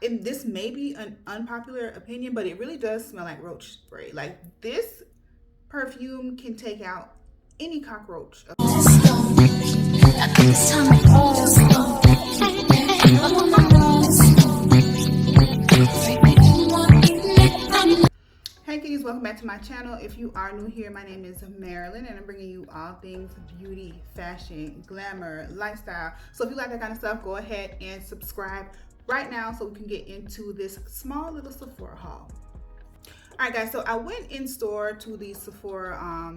and this may be an unpopular opinion, but it really does smell like roach spray. Like, this perfume can take out any cockroach. Hey kitties, welcome back to my channel. If you are new here, my name is Marilyn and I'm bringing you all things beauty, fashion, glamour, lifestyle. So if you like that kind of stuff, go ahead and subscribe right now so we can get into this small little Sephora haul. All right guys, so I went in store to the Sephora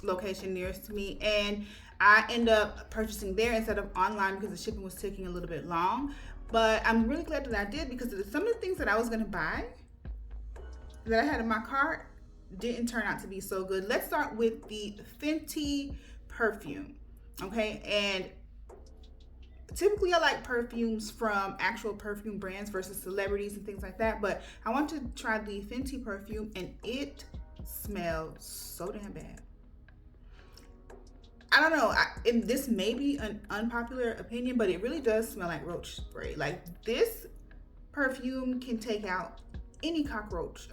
location nearest to me, and I ended up purchasing there instead of online because the shipping was taking a little bit long. But I'm really glad that I did, because some of the things that I was going to buy that I had in my cart didn't turn out to be so good. Let's start with the Fenty perfume. Okay, and typically I like perfumes from actual perfume brands versus celebrities and things like that, but I want to try the Fenty perfume and it smells so damn bad. I don't know, and this may be an unpopular opinion, but it really does smell like roach spray. Like, this perfume can take out any cockroach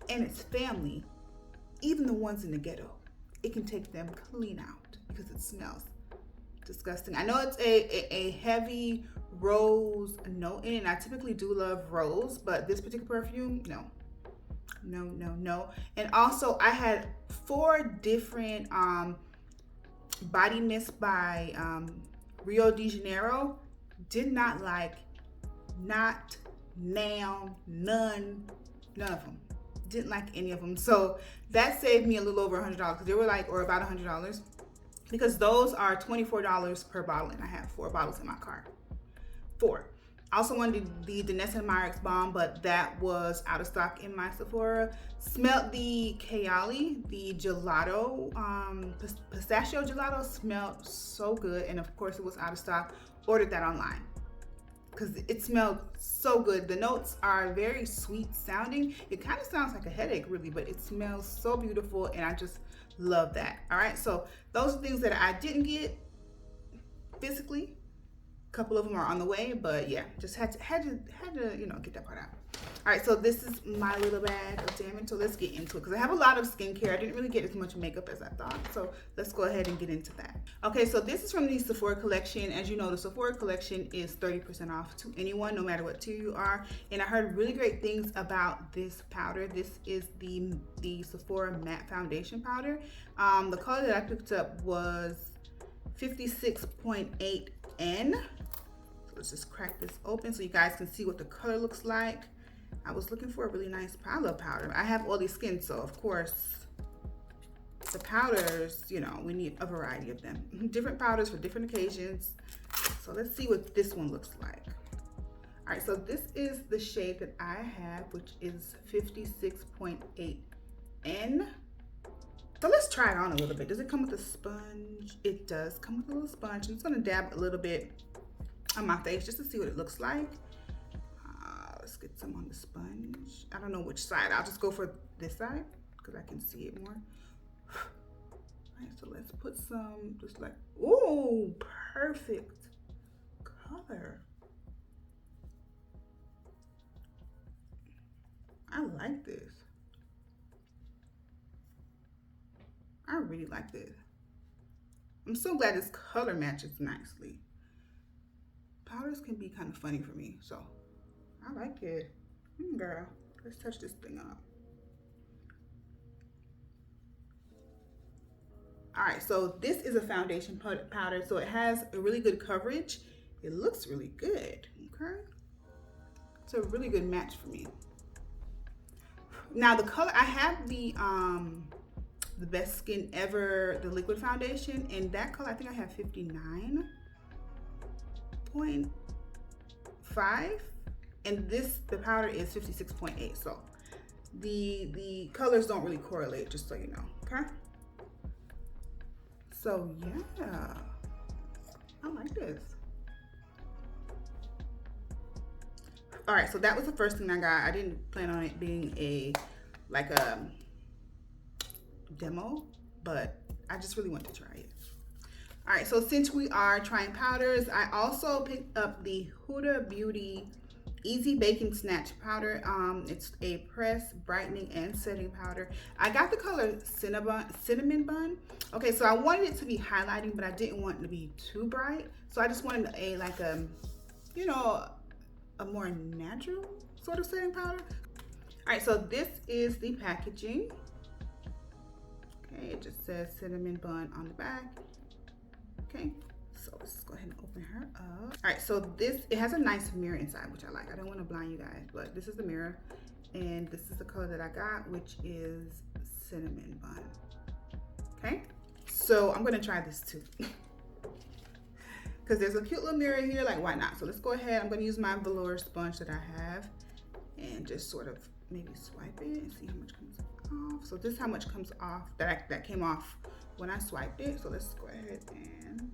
and its family, even the ones in the ghetto. It can take them clean out because it smells disgusting. I know it's a heavy rose note in it, and I typically do love rose, but this particular perfume, no. And also I had 4 different body mist by Rio de Janeiro. Did not like, not now, none of them. Didn't like any of them. So that saved me a little over $100 because they were like, or about $100, because those are $24 per bottle, and I have 4 bottles in my cart. 4. I also wanted the Danessa Myricks Balm, but that was out of stock in my Sephora. Smelled the Kayali, the gelato, pistachio gelato. Smelled so good, and of course it was out of stock. Ordered that online because it smelled so good. The notes are very sweet sounding. It kind of sounds like a headache really, but it smells so beautiful, and I just love that. All right, so those are things that I didn't get physically. A couple of them are on the way, but yeah, just had to you know, get that part out. All right, so this is my little bag of damage. So let's get into it, because I have a lot of skincare. I didn't really get as much makeup as I thought, so let's go ahead and get into that. Okay, so this is from the Sephora Collection. As you know, the Sephora Collection is 30% off to anyone, no matter what tier you are. And I heard really great things about this powder. This is the Sephora Matte Foundation Powder. The color that I picked up was 56.8N. Let's just crack this open so you guys can see what the color looks like. I was looking for a really nice powder. I have oily skin, so of course the powders, you know, we need a variety of them. Different powders for different occasions. So let's see what this one looks like. All right, so this is the shade that I have, which is 56.8N. So let's try it on a little bit. Does it come with a sponge? It does come with a little sponge. I'm just gonna dab a little bit on my face just to see what it looks like. Let's get some on the sponge. I don't know which side. I'll just go for this side because I can see it more. All right, so let's put some, just like, ooh, perfect color. I like this. I really like this. I'm so glad this color matches nicely. Powders can be kind of funny for me, so I like it. Girl, let's touch this thing up. All right, so this is a foundation powder, so it has a really good coverage. It looks really good, okay? It's a really good match for me. Now the color, I have the Best Skin Ever, the liquid foundation, and that color, I think I have 59.5, and the powder is 56.8. So the colors don't really correlate, just so you know, okay? So yeah, I like this. All right, so that was the first thing I got. I didn't plan on it being a demo, but I just really want to try it. All right, so since we are trying powders, I also picked up the Huda Beauty Easy Baking Snatch Powder. It's a press, brightening, and setting powder. I got the color cinnamon bun. Okay, so I wanted it to be highlighting, but I didn't want it to be too bright. So I just wanted a you know, a more natural sort of setting powder. All right, so this is the packaging. Okay, it just says cinnamon bun on the back. Okay, so let's go ahead and open her up. All right, so it has a nice mirror inside, which I like. I don't want to blind you guys, but this is the mirror, and this is the color that I got, which is cinnamon bun. Okay, so I'm gonna try this too. Because there's a cute little mirror here, like why not? So let's go ahead. I'm gonna use my velour sponge that I have and just sort of maybe swipe it and see how much comes off. So this is how much comes off that came off when I swiped it. So let's go ahead and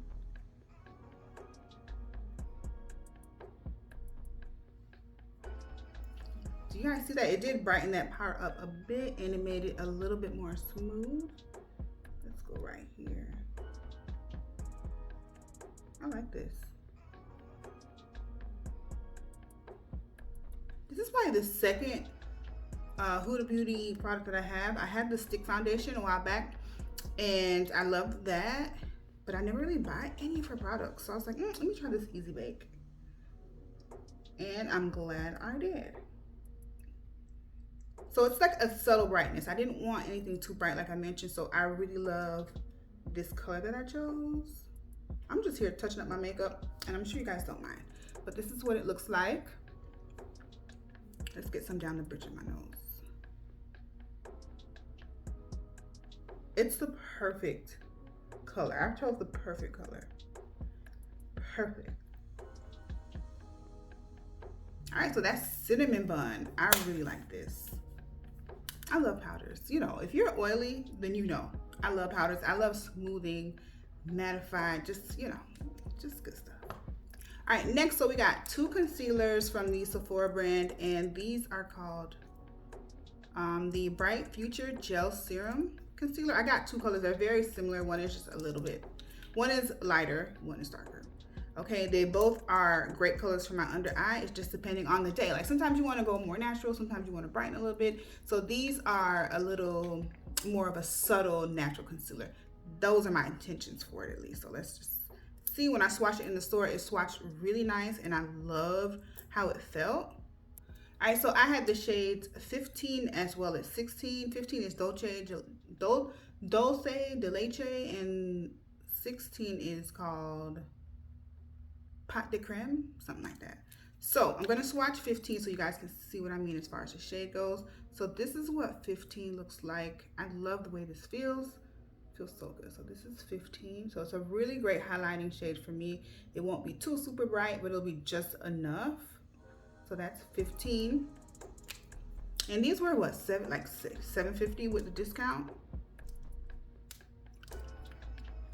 do you guys see that? It did brighten that part up a bit and it made it a little bit more smooth. Let's go right here. I like this. This is probably the second Huda Beauty product that I have. I had the stick foundation a while back and I loved that, but I never really buy any of her products. So I was like, let me try this Easy Bake. And I'm glad I did. So it's like a subtle brightness. I didn't want anything too bright like I mentioned, so I really love this color that I chose. I'm just here touching up my makeup and I'm sure you guys don't mind, but this is what it looks like. Let's get some down the bridge of my nose. It's the perfect color. I chose the perfect color. Perfect. All right, so that's cinnamon bun. I really like this. I love powders. You know, if you're oily, then you know. I love powders. I love smoothing, mattified, just, you know, just good stuff. All right, next, so we got two concealers from the Sephora brand, and these are called the Bright Future Gel Serum Concealer. I got two colors. They're very similar. One is just a little bit, one is lighter, one is darker. Okay, they both are great colors for my under eye. It's just depending on the day. Like sometimes you want to go more natural, sometimes you want to brighten a little bit. So these are a little more of a subtle natural concealer. Those are my intentions for it at least. So let's just see. When I swatched it in the store, it swatched really nice and I love how it felt. All right, so I had the shades 15 as well as 16. 15 is Dulce de Leche and 16 is called Pot de Creme, something like that. So I'm gonna swatch 15 so you guys can see what I mean as far as the shade goes. So this is what 15 looks like. I love the way this feels. Feels so good. So this is 15. So it's a really great highlighting shade for me. It won't be too super bright, but it'll be just enough. So that's 15. And these were what, $7.50 with the discount.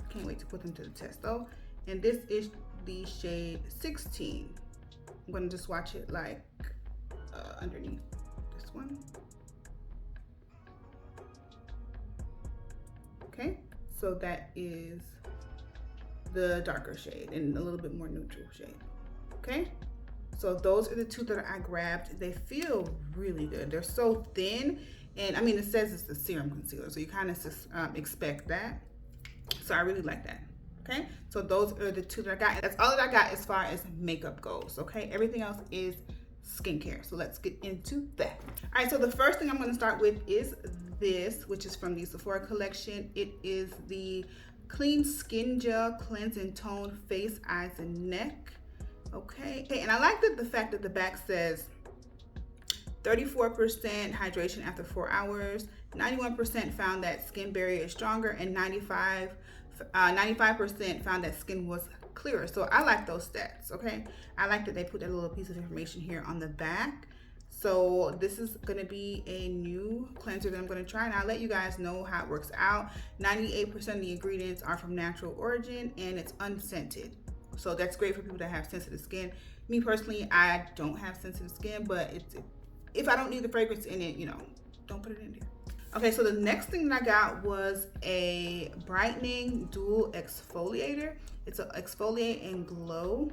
Can't wait to put them to the test though. And this is the shade 16. I'm gonna just swatch it like underneath this one. Okay, so that is the darker shade and a little bit more neutral shade. Okay, so those are the two that I grabbed. They feel really good. They're so thin, and I mean it says it's the serum concealer, so you kind of expect that. So I really like that. Okay, so those are the two that I got. That's all that I got as far as makeup goes. Okay, everything else is skincare. So let's get into that. All right, so the first thing I'm going to start with is this, which is from the Sephora Collection. It is the Clean Skin Gel Cleanse and Tone Face, Eyes, and Neck. Okay, and I like the fact that the back says 34% hydration after 4 hours, 91% found that skin barrier is stronger, and 95% found that skin was clearer. So I like those stats. Okay, I like that they put that little piece of information here on the back. So this is going to be a new cleanser that I'm going to try, and I'll let you guys know how it works out. 98% of the ingredients are from natural origin, and it's unscented. So that's great for people that have sensitive skin. Me personally, I don't have sensitive skin, but if I don't need the fragrance in it, you know, don't put it in there. Okay, so the next thing that I got was a brightening dual exfoliator. It's an exfoliate and glow.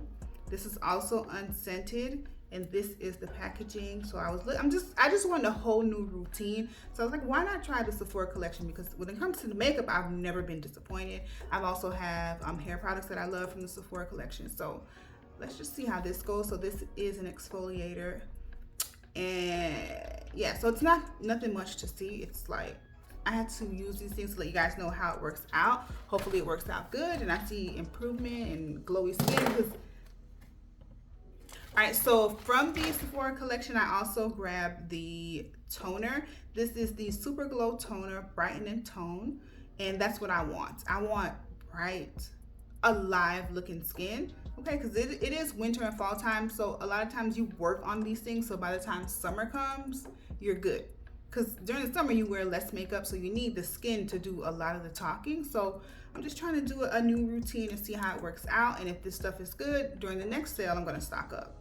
This is also unscented, and this is the packaging. So I just wanted a whole new routine. So I was like, why not try the Sephora collection? Because when it comes to the makeup, I've never been disappointed. I've also have hair products that I love from the Sephora collection. So let's just see how this goes. So this is an exfoliator, and yeah, so it's nothing much to see. It's like I had to use these things to let you guys know how it works out. Hopefully it works out good and I see improvement and glowy skin. All right, so from the Sephora collection, I also grabbed the toner. This is the Super Glow Toner, Brighten and Tone, and that's what I want. I want bright, alive looking skin, okay, because it is winter and fall time, so a lot of times you work on these things, so by the time summer comes, you're good. Because during the summer, you wear less makeup, so you need the skin to do a lot of the talking. So I'm just trying to do a new routine and see how it works out, and if this stuff is good, during the next sale, I'm going to stock up.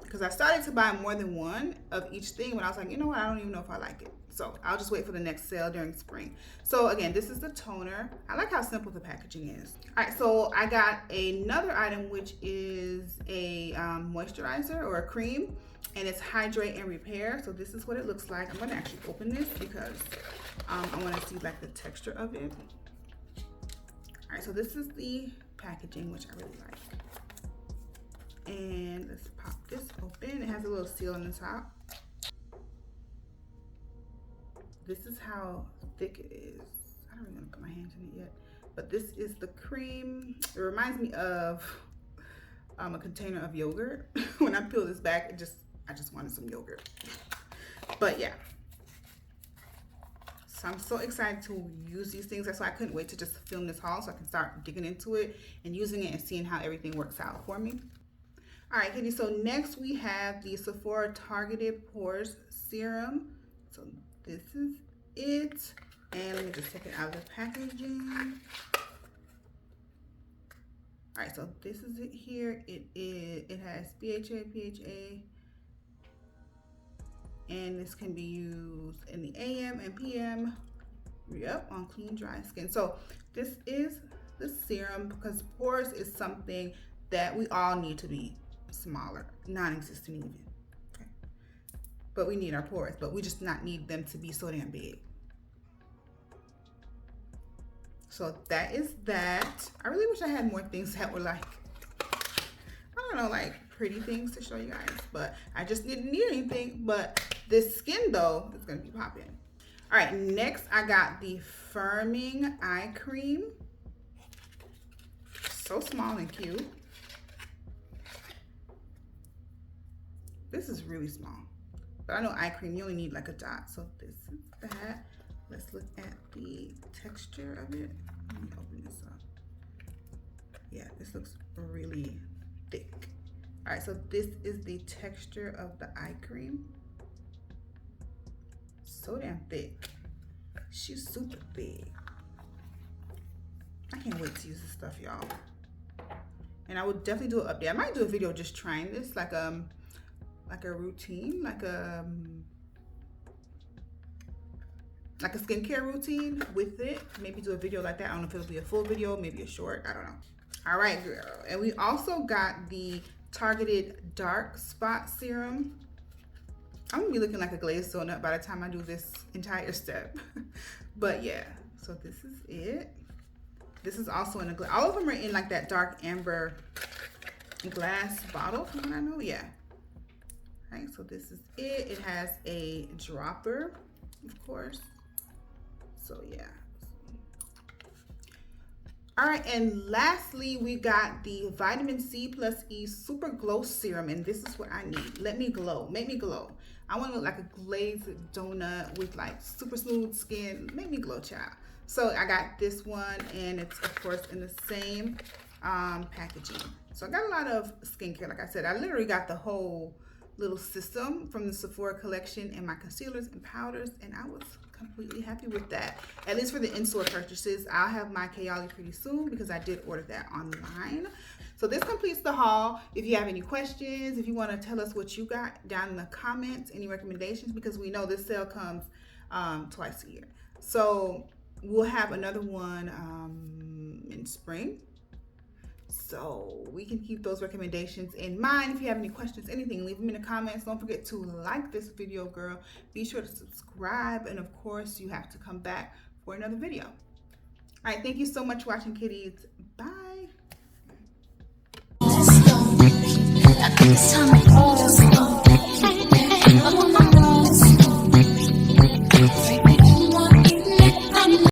Because I started to buy more than one of each thing, but I was like, you know what, I don't even know if I like it. So I'll just wait for the next sale during spring. So again, this is the toner. I like how simple the packaging is. All right, so I got another item, which is a moisturizer or a cream, and it's Hydrate and Repair. So this is what it looks like. I'm gonna actually open this because I wanna see like the texture of it. All right, so this is the packaging, which I really like. And let's pop this open. It has a little seal on the top. This is how thick it is. I don't really want to put my hands in it yet, but this is the cream. It reminds me of a container of yogurt. When I peel this back, I just wanted some yogurt. But yeah, so I'm so excited to use these things. That's why I couldn't wait to just film this haul so I can start digging into it and using it and seeing how everything works out for me. All right, Kitty, so next we have the Sephora Targeted Pores Serum. So this is it. And let me just take it out of the packaging. All right, so this is it here. It has BHA, PHA, and this can be used in the AM and PM. Yep, on clean, dry skin. So this is the serum because pores is something that we all need to be smaller, non-existent even. Okay. But we need our pores, but we just not need them to be so damn big. So that is that. I really wish I had more things that were like, I don't know, like pretty things to show you guys, but I just didn't need anything. But this skin though is gonna be popping. All right, next I got the Firming Eye Cream. So small and cute. This is really small, but I know eye cream, you only need like a dot. So this is that. Let's look at the texture of it. Let me open this up. Yeah, this looks really thick. All right, so this is the texture of the eye cream. So damn thick. She's super big. I can't wait to use this stuff, y'all. And I would definitely do an update. I might do a video just trying this, like a routine, like a skincare routine with it. Maybe do a video like that. I don't know if it'll be a full video, maybe a short, I don't know. All right, girl. And we also got the Targeted Dark Spot Serum. I'm gonna be looking like a glazed donut by the time I do this entire step. But yeah, so this is it. This is also in a all of them are in like that dark amber glass bottle from what I know. Yeah. All right, so this is it. It has a dropper, of course. So yeah. All right, and lastly, we got the Vitamin C plus E Super Glow Serum, and this is what I need. Let me glow, make me glow. I want to look like a glazed donut with like super smooth skin. Make me glow, child. So I got this one, and it's of course in the same packaging. So I got a lot of skincare. Like I said, I literally got the whole little system from the Sephora collection and my concealers and powders, and I was completely happy with that. At least for the in-store purchases. I'll have my Kayali pretty soon because I did order that online. So this completes the haul. If you have any questions, if you want to tell us what you got down in the comments, any recommendations, because we know this sale comes twice a year. So we'll have another one in spring. So we can keep those recommendations in mind. If you have any questions, anything, leave them in the comments. Don't forget to like this video, girl. Be sure to subscribe. And of course, you have to come back for another video. All right, thank you so much for watching, kitties. Bye.